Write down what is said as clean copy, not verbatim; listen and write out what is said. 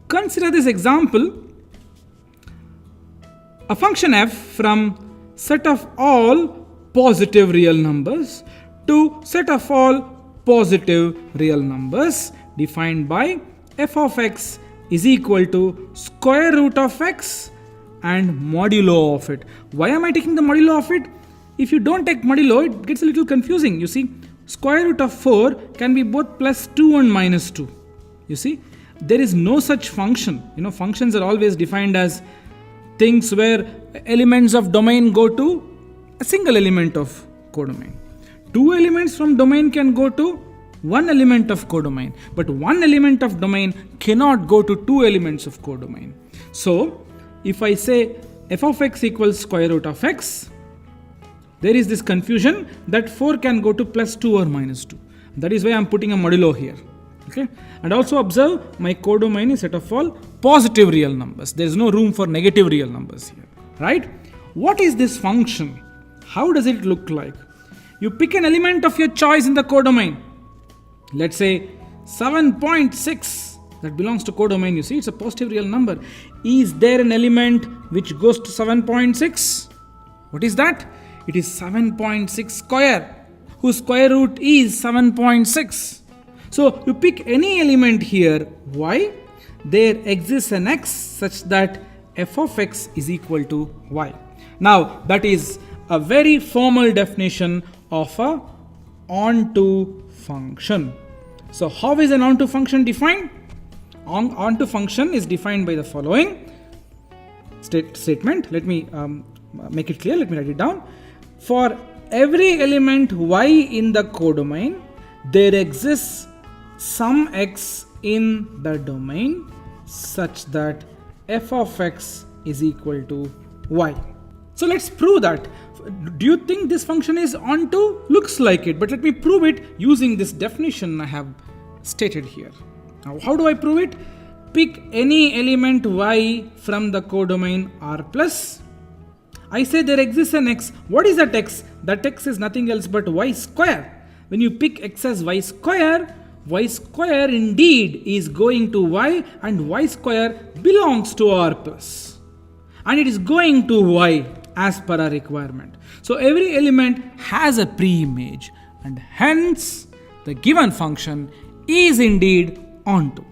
Consider this example. A function f from set of all positive real numbers to set of all positive real numbers defined by f of x is equal to square root of x and modulo of it. Why am I taking the modulo of it? If you don't take modulo, it gets a little confusing. You see, square root of 4 can be both plus 2 and minus 2. You see, there is no such function. Functions are always defined as things where elements of domain go to a single element of codomain. Two elements from domain can go to one element of codomain, but one element of domain cannot go to two elements of codomain. So, if I say f of x equals square root of x, there is this confusion that 4 can go to plus 2 or minus 2. That is why I am putting a modulo here. Okay, and also observe my codomain is set of all positive real numbers. There is no room for negative real numbers here, right? What is this function? How does it look like? You pick an element of your choice in the codomain. Let's say 7.6 that belongs to codomain. You see, it's a positive real number. Is there an element which goes to 7.6? What is that? It is 7.6 square, whose square root is 7.6. So you pick any element here. Why? There exists an x such that f of x is equal to y. Now that is a very formal definition of a onto function. So how is an onto function defined? Onto function is defined by the following statement. Let me make it clear. Let me write it down. For every element y in the codomain, there exists some x in the domain such that f of x is equal to y. So let's prove that. Do you think this function is onto? Looks like it, but let me prove it using this definition I have stated here. Now how do I prove it? Pick any element y from the codomain R plus. I say there exists an x. What is that x? That x is nothing else but y square. When you pick x as y square indeed is going to y, and y square belongs to R plus. And it is going to y as per our requirement. So every element has a pre-image, and hence the given function is indeed onto.